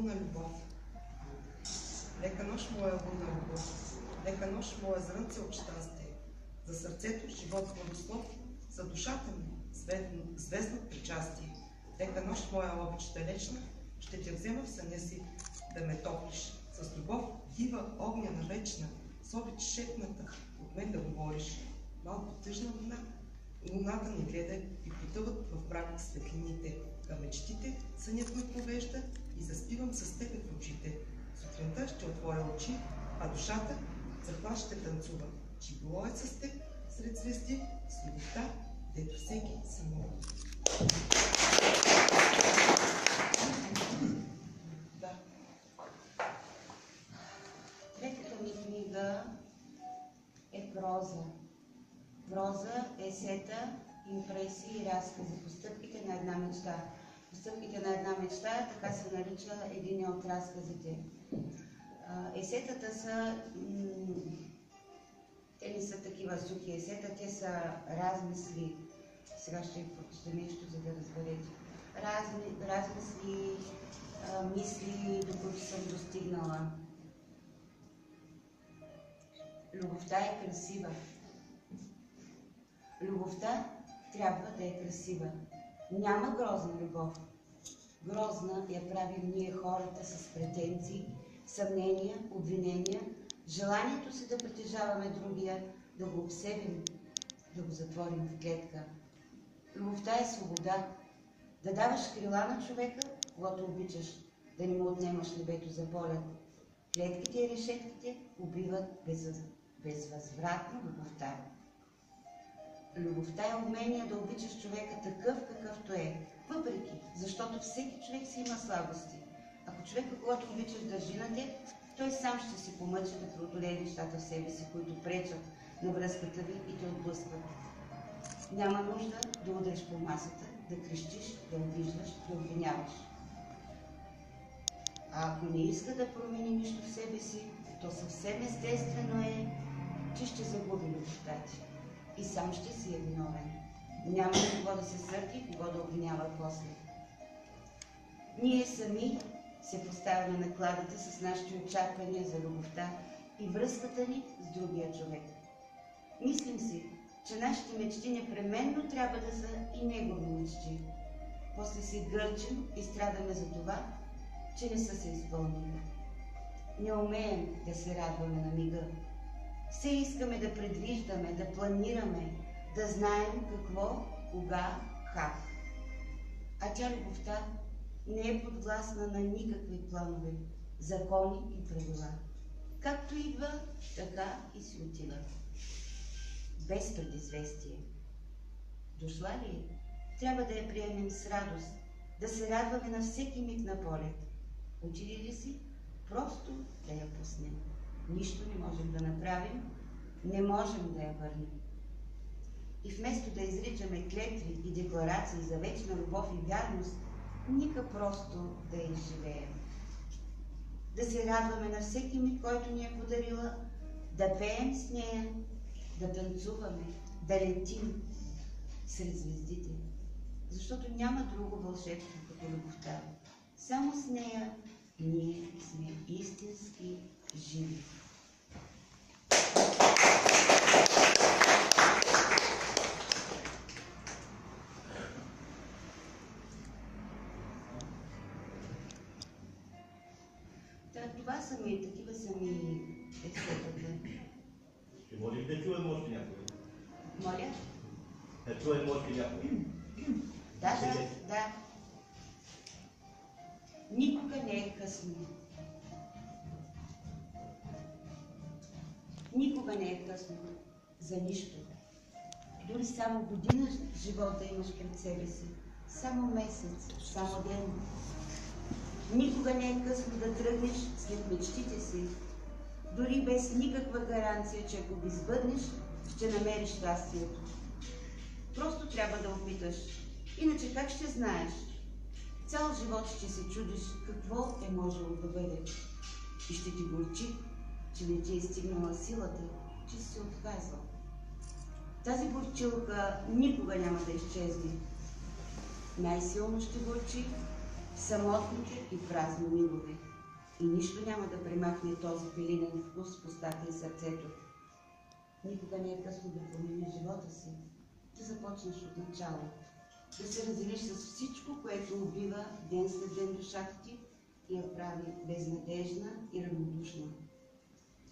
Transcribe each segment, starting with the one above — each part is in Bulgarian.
бурна любов. Лека нощ, моя бурна любов. Лека нощ, моя зрънце от щастие. За сърцето живот благослов, за душата ми звездно причастие. Лека нощ, моя обич далечна, ще те взема в съня си да ме топлиш. С любов дива, огняна, вечна, с обич шепната от мен да говориш. Малко тъжна луна, луната ни гледа и потъват в мрак светлините. Към мечтите сънят ме повежда и заспивам с тебе в очите. Сутринта ще отворя очи, а душата захлад ще танцува. Че било е с теб сред звезди, с любовта, дето всеки се моли. Да. Третата ми книга е проза. Проза, есета, импресии и разкази. Постъпките на една мечта. Постъпките на една мечта, така се нарича един от разказите. Есетата са... Те не са такива сухи есета, те са размисли. Сега ще ви прочета нещо, за да разберете. Размисли, мисли, до които съм достигнала. Любовта е красива. Любовта трябва да е красива. Няма грозна любов. Грозна я правим ние хората с претенции, съмнения, обвинения, желанието си да притежаваме другия, да го обсебим, да го затворим в клетка. Любовта е свобода. Да даваш крила на човека, когато обичаш, да не му отнемаш небето за полет. Клетките и решетките убиват безвъзвратно любовта. Любовта е умение да обичаш човека такъв, какъвто е. Въпреки, защото всеки човек си има слабости. Ако човека, когато обичаш, държи на теб, той сам ще се помъчи да преодолее нещата в себе си, които пречат на връзката ви и те отблъскват. Няма нужда да удреш по масата, да крещиш, да обиждаш, да обвиняваш. А ако не иска да промени нищо в себе си, то съвсем естествено е, че ще загуби любовта ти. И сам ще си е виновен. Няма кого да се сърди, кого да обвинява после. Ние сами се поставяме на кладата с нашите очаквания за любовта и връзката ни с другия човек. Мислим си, че нашите мечти непременно трябва да са и негови мечти. После се гърчим и страдаме за това, че не са се изпълнили. Не умеем да се радваме на мига. Все искаме да предвиждаме, да планираме, да знаем какво, кога, как. А тя, любовта, не е подвластна на никакви планове, закони и правила. Както идва, така и си отива. Без предизвестие. Дошла ли е? Трябва да я приемем с радост, да се радваме на всеки миг на полет. Отиде ли си? Просто да я пуснем. Нищо не можем да направим, не можем да я върнем. И вместо да изричаме клетви и декларации за вечна любов и вярност, нека просто да я изживеем. Да се радваме на всеки миг, който ни е подарила, да пеем с нея, да танцуваме, да летим сред звездите. Защото няма друго вълшебство като любовта. Само с нея ние сме истински живи. Това са ми, такива са ми експерта. Ще можем да чуем още някой? Моля? Да чуем още някой? Да. Никога не е късно. Никога не е късно за нищо. Дори само година живот да имаш пред себе си. Само месец, само ден. Никога не е късно да тръгнеш след мечтите си. Дори без никаква гаранция, че ако ги сбъднеш, ще намериш щастието. Просто трябва да опиташ. Иначе как ще знаеш? Цял живот ще се чудиш какво е можело да бъде. И ще ти горчи, че не ти е стигнала силата, че си се отказал. Тази горчилка никога няма да изчезне. Най-силно ще горчи самотните и празни мигове. И нищо няма да премахне този пилинен вкус в устата и сърцето. Никога не е късно да промениш живота си, да започнеш от начало, да се разделиш с всичко, което убива ден след ден душата ти и я прави безнадежна и равнодушна.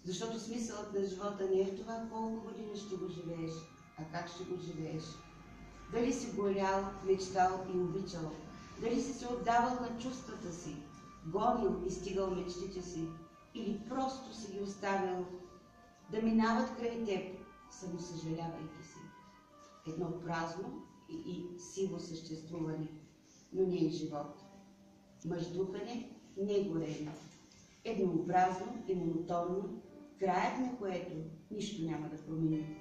Защото смисълът на живота не е в това колко години ще го живееш, а как ще го живееш. Дали си горял, мечтал и обичал, дали си се отдавал на чувствата си, гонил и стигал мечтите си, или просто си ги оставил да минават край теб, самосъжалявайки си. Едно празно и сиво съществуване, но не е живот. Мъждухане, не е горене. Еднообразно и монотонно, краят на което нищо няма да промени.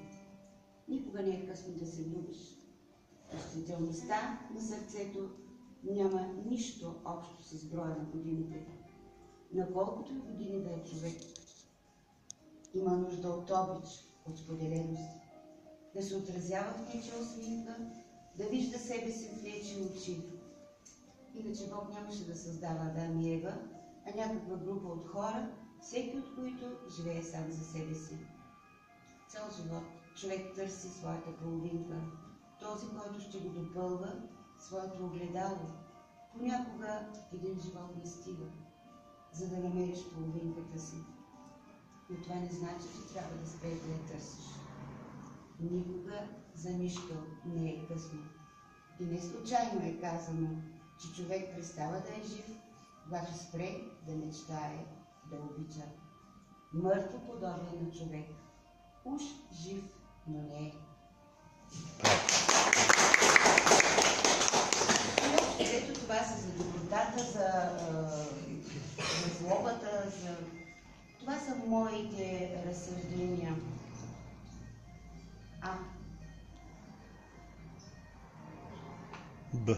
Никога не е късно да се влюбиш. Чувствителността на сърцето няма нищо общо с броя на годините. На колкото и години да е човек, има нужда от обич, от споделеност, да се отразява в нечия усмивка, да вижда себе си в нечии очи. Иначе Бог нямаше да създава Адам и Ева, а някаква група от хора, всеки от които живее сам за себе си. Цял живот човек търси своята половинка, този, който ще го допълва, своето огледало. Понякога един живот не стига, за да намериш половинката си. Но това не значи, че трябва да спреш да я търсиш. Никога за нищо не е късно. И не случайно е казано, че човек престава да е жив, когато спре да мечтае, да обича. Мъртво подобие на човек. Уж жив, но не е. Ето това са за добротата, за злобата, това са моите разсъждения. Б.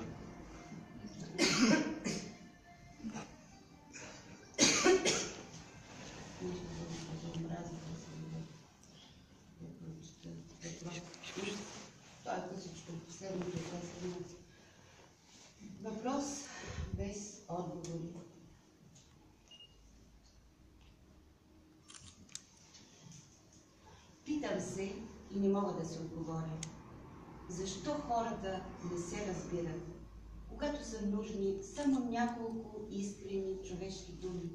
Въпрос без отговори. Питам се и не мога да се отговоря. Защо хората не се разбират, когато са нужни само няколко искрени човешки думи?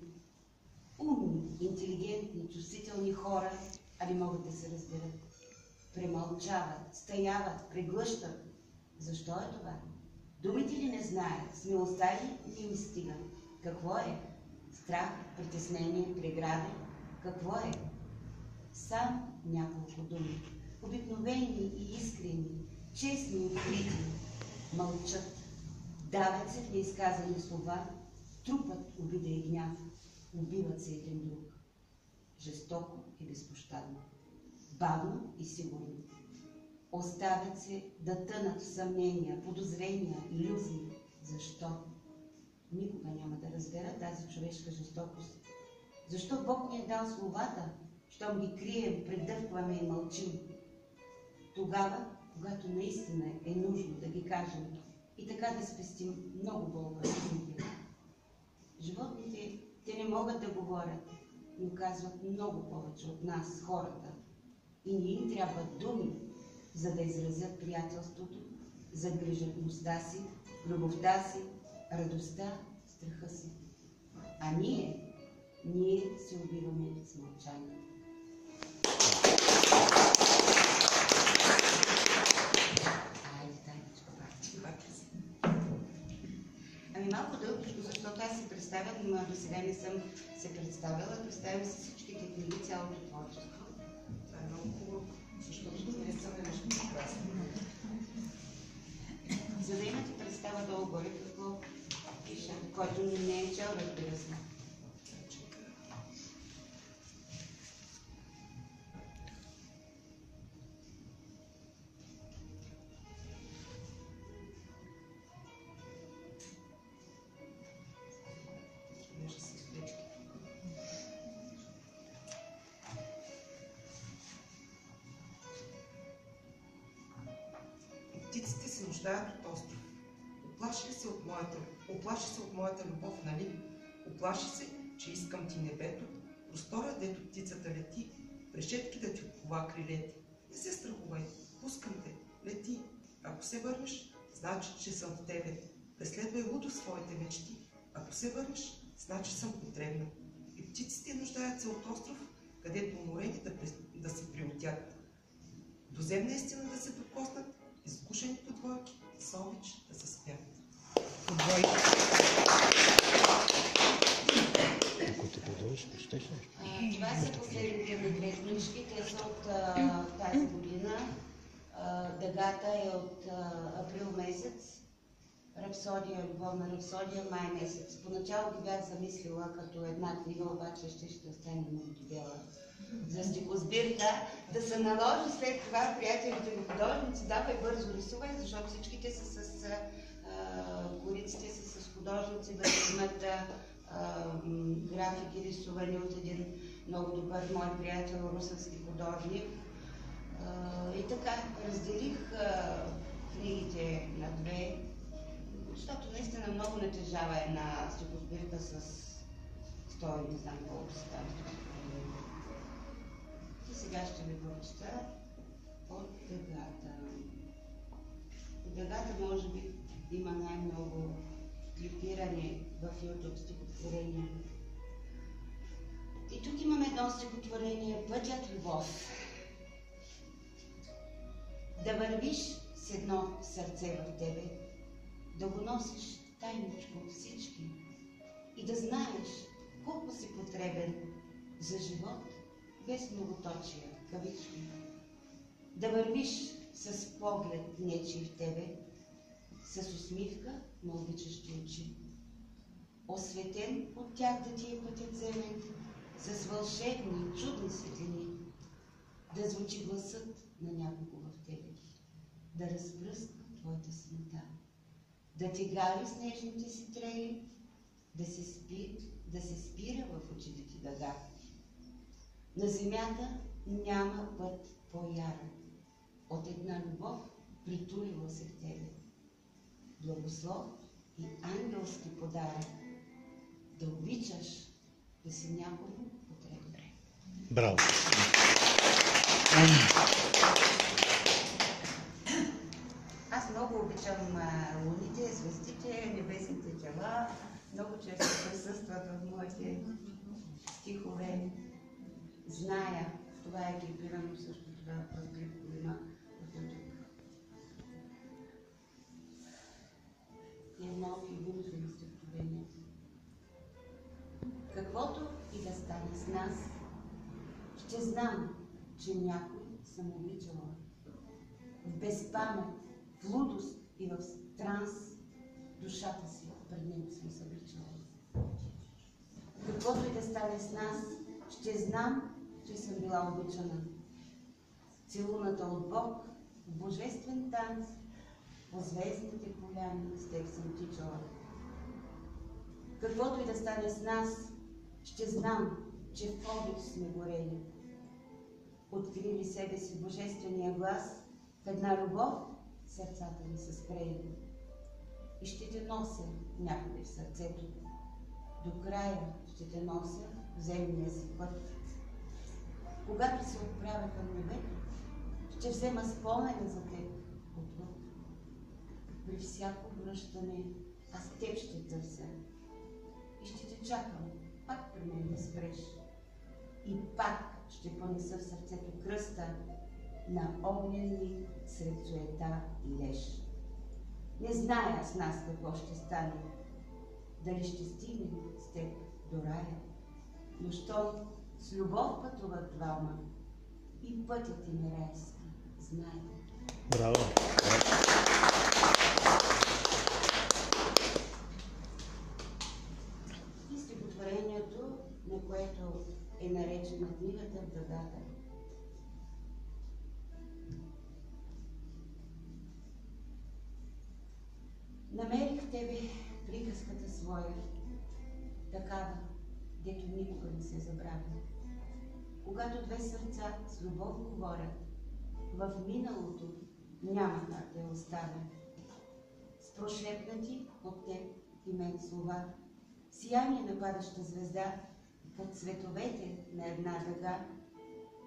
Умни, интелигентни, чувствителни хора, а не могат да се разбират. Премълчават, стаяват, преглъщат. Защо е това? Думите ли не знаят? Смелостта ли не им стига? Какво е? Страх, притеснение, прегради? Какво е? Сам няколко думи. Обикновени и искрени, честни и открити. Мълчат. Давят се в неизказани слова, трупат обида и гняв. Убиват се един друг. Жестоко и безпощадно. Бавно и сигурно. Оставят се да тънат в съмнения, подозрения, илюзии. Защо? Никога няма да разбера тази човешка жестокост. Защо Бог ни е дал словата, щом ги крием, предъвкваме и мълчим? Тогава, когато наистина е нужно да ги кажем и така да спестим много болка. Животните, те не могат да говорят, но казват много повече от нас, хората. И не им трябват думи, за да изразят приятелството, загрижеността си, любовта си, радостта, страха си. А ние се убиваме с мълчание. Ами малко дългичко, защото аз се представям, но до сега не съм се представила. Представям си всичките книги, цялото творчество. Това е много хубаво, защото не съм нещо прекрасно. За да имате представа долу-горе какво пиша, който не е чел, разбира се. Птиците се нуждаят от остров. Оплаши ли се от моята Оплаши се от моята любов, нали? Оплаши се, че искам ти небето, простора, дето птицата лети, решетки да ти откова крилете. Не се страхувай, пускам те, лети. Ако се върнеш, значи, че съм в тебе. Преследвай лудо своите мечти. Ако се върнеш, значи съм потребна. И птиците нуждаят се от остров, където уморени да се приютят. До земна истина да се докоснат, изкушените двойки с обич да се спят. Ако ти продължиш, прочетеш нещо. Това са последните ми две книжки. Те са от тази година. Дъгата е от април месец. Рапсодия, любовна рапсодия, май месец. Поначало ги бях замислила като една книга, обаче ще остане много дебела. За стихосбирка да се наложи след това приятелите ми художници, давай бързо рисувай, защото всичките са с кориците са с художници, да имат графики рисувани от един много добър мой приятел, русенски художник. И така, разделих книгите на две, защото наистина много натежава една стихосбирка с 100 не знам колко става. И сега ще ви прочета от Дъгата. От Дъгата може би има най-много клипирани в YouTube стихотворения. И тук имаме едно стихотворение "Пътят любов". Да вървиш с едно сърце в тебе, да го носиш тайничко от всички и да знаеш колко си потребен за живот без многоточия, кавички. Да вървиш с поглед нечий в тебе, с усмивка на обичащи очи. Осветен от тях да ти е пътят земен, с вълшебни, чудни светлини. Да звучи гласът на някого в тебе, да разпръска твоята смута, да ти гали с нежните си трели, да се спира в очите ти дъга. На земята няма път по-ярък от една любов, притулила се в тебе. Благослов и ангелски подарък, да обичаш, да си някому потребен. Браво! Аз много обичам луните, звездите, небесните тела. Много често присъстват в моите стихове. Зная, това е клипирано също това в клипове на YouTube. И едно от любимите ми стихотворения. Каквото и да стане с нас, ще знам, че някой съм обичала. В безпамет, в лудост и в транс душата си пред него съм събличала. Каквото и да стане с нас, ще знам, че съм била обичана. Целуната от Бог в божествен танц, по звездните поляни с теб съм тичала. Каквото и да стане с нас, ще знам, че в обич сме горели. Открили себе си божествения глас, в една любов сърцата ни са спрели. И ще те нося някъде в сърцето. До края ще те нося в земния си път. Когато се отправя към небето, ще взема спомена за теб отвъд. При всяко връщане аз теб ще търся и ще те чакам пак при мен да спреш. И пак ще понеса в сърцето кръста на огнен миг сред суета и леж. Не зная с нас какво ще стане, дали ще стигнем с теб до рая, но щом с любов пътуват двама и пътят им е райски, знай. Браво! И стихотворението, на което е наречена книгата "В дъгата". Намерих в тебе приказката своя, такава, дето никога не се забравя. Когато две сърца с любов говорят, в миналото няма как да я оставя. С прошепнати от теб и мен слова, сияние на падаща звезда, под цветовете на една дъга,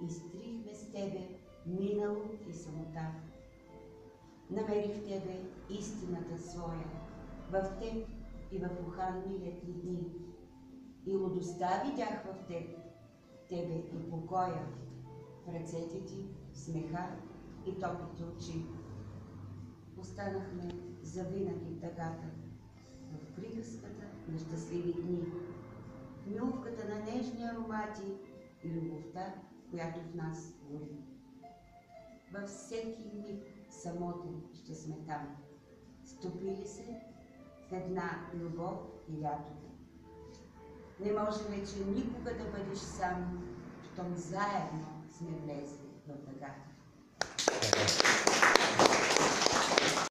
изтрихме с тебе минало и самота. Намерих в тебе истината своя, в теб и в уханни летни дни. И лудостта видях в тебе и покоя, в ръцете ти, смеха и топлите очи. Останахме завинаги в дъгата, в приказката на щастливи дни, в милвката на нежни аромати и любовта, която в нас гори. Във всеки миг самотен ще сме там, стопили се в една любов и лято. Не може вече никога да бъдеш сам, щом заедно сме влезли в дъгата.